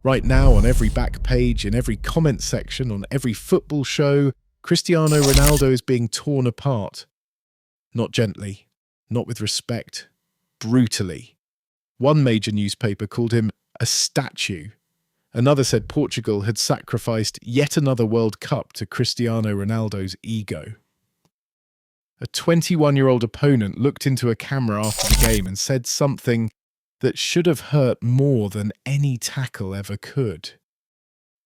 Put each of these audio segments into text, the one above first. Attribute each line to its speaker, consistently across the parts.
Speaker 1: Right now, on every back page, in every comment section, on every football show, Cristiano Ronaldo is being torn apart. Not gently, not with respect, brutally. One major newspaper called him a statue. Another said Portugal had sacrificed yet another World Cup to Cristiano Ronaldo's ego. A 21-year-old opponent looked into a camera after the game and said something that should have hurt more than any tackle ever could.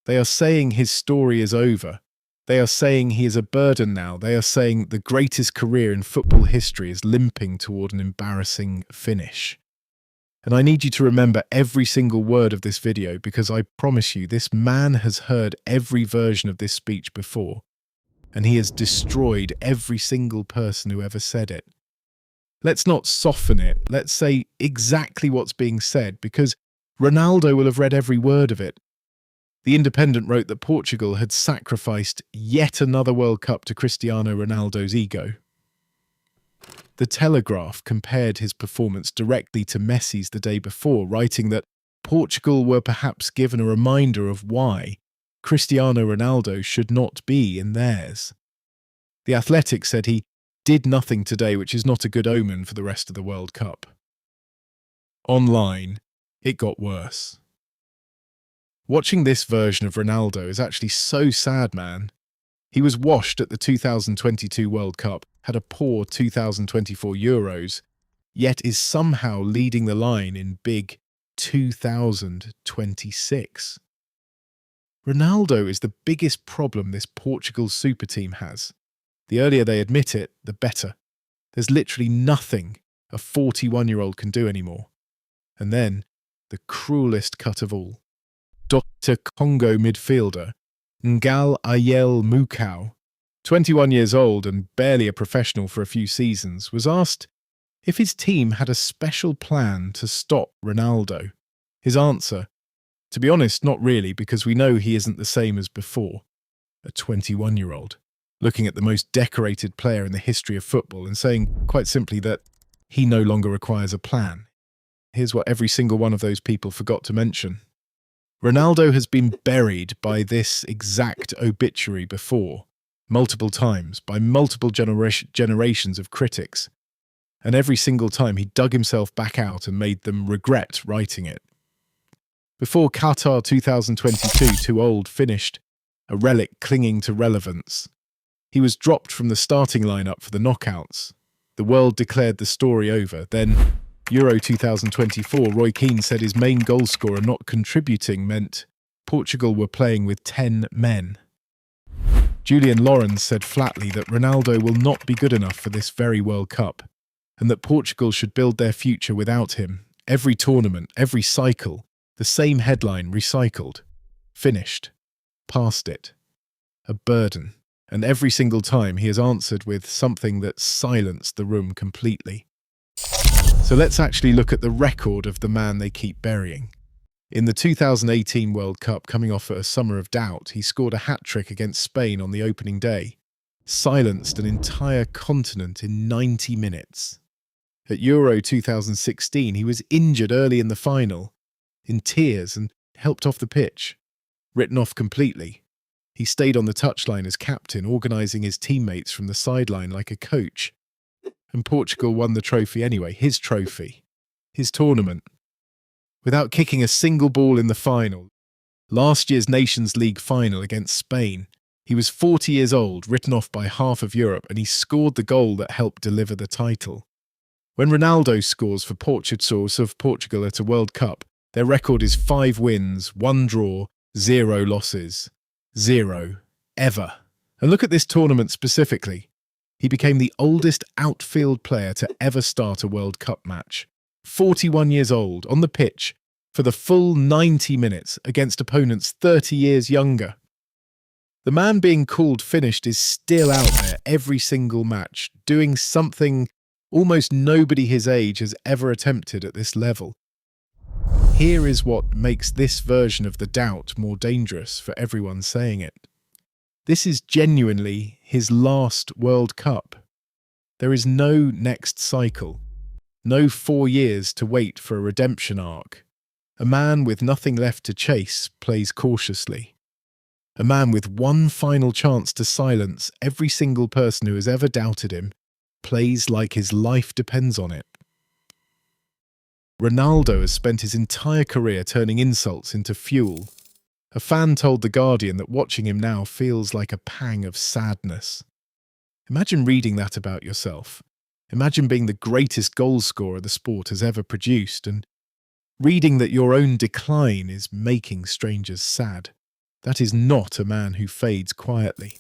Speaker 1: They are saying his story is over. They are saying he is a burden now. They are saying the greatest career in football history is limping toward an embarrassing finish. And I need you to remember every single word of this video, because I promise you, this man has heard every version of this speech before, and he has destroyed every single person who ever said it. Let's not soften it. Let's say exactly what's being said, because Ronaldo will have read every word of it. The Independent wrote that Portugal had sacrificed yet another World Cup to Cristiano Ronaldo's ego. The Telegraph compared his performance directly to Messi's the day before, writing that Portugal were perhaps given a reminder of why Cristiano Ronaldo should not be in theirs. The Athletic said he did nothing today, which is not a good omen for the rest of the World Cup. Online, it got worse. Watching this version of Ronaldo is actually so sad, man. He was washed at the 2022 World Cup, had a poor 2024 Euros, yet is somehow leading the line in big 2026. Ronaldo is the biggest problem this Portugal super team has. The earlier they admit it, the better. There's literally nothing a 41-year-old can do anymore. And then, the cruelest cut of all. DR Congo midfielder Ngal Ayel Mukau, 21 years old and barely a professional for a few seasons, was asked if his team had a special plan to stop Ronaldo. His answer, to be honest, not really, because we know he isn't the same as before. A 21-year-old, looking at the most decorated player in the history of football and saying, quite simply, that he no longer requires a plan. Here's what every single one of those people forgot to mention. Ronaldo has been buried by this exact obituary before, multiple times, by multiple generations of critics, and every single time he dug himself back out and made them regret writing it. Before Qatar 2022, too old, finished, a relic clinging to relevance. He was dropped from the starting lineup for the knockouts. The world declared the story over. Then, Euro 2024, Roy Keane said his main goalscorer not contributing meant Portugal were playing with 10 men. Julian Lawrence said flatly that Ronaldo will not be good enough for this very World Cup, and that Portugal should build their future without him. Every tournament, every cycle, the same headline recycled. Finished. Past it. A burden. And every single time he has answered with something that silenced the room completely. So let's actually look at the record of the man they keep burying. In the 2018 World Cup, coming off a summer of doubt, he scored a hat-trick against Spain on the opening day, silenced an entire continent in 90 minutes. At Euro 2016, he was injured early in the final, in tears and helped off the pitch, written off completely. He stayed on the touchline as captain, organising his teammates from the sideline like a coach. And Portugal won the trophy anyway, his trophy, his tournament, without kicking a single ball in the final. Last year's Nations League final against Spain, he was 40 years old, written off by half of Europe, and he scored the goal that helped deliver the title. When Ronaldo scores for Portugal at a World Cup, their record is 5 wins, 1 draw, 0 losses. 0. Ever. And look at this tournament specifically. He became the oldest outfield player to ever start a World Cup match. 41 years old, on the pitch, for the full 90 minutes against opponents 30 years younger. The man being called finished is still out there every single match, doing something almost nobody his age has ever attempted at this level. Here is what makes this version of the doubt more dangerous for everyone saying it. This is genuinely his last World Cup. There is no next cycle, no 4 years to wait for a redemption arc. A man with nothing left to chase plays cautiously. A man with one final chance to silence every single person who has ever doubted him plays like his life depends on it. Ronaldo has spent his entire career turning insults into fuel. A fan told The Guardian that watching him now feels like a pang of sadness. Imagine reading that about yourself. Imagine being the greatest goal scorer the sport has ever produced and reading that your own decline is making strangers sad. That is not a man who fades quietly.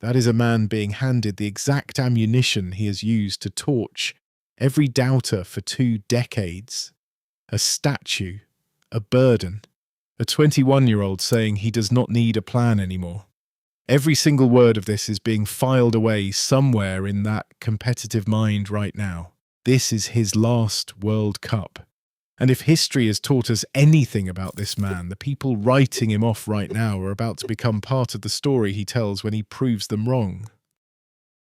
Speaker 1: That is a man being handed the exact ammunition he has used to torch every doubter for 2 decades. A statue, a burden, a 21-year-old saying he does not need a plan anymore. Every single word of this is being filed away somewhere in that competitive mind right now. This is his last World Cup. And if history has taught us anything about this man, the people writing him off right now are about to become part of the story he tells when he proves them wrong.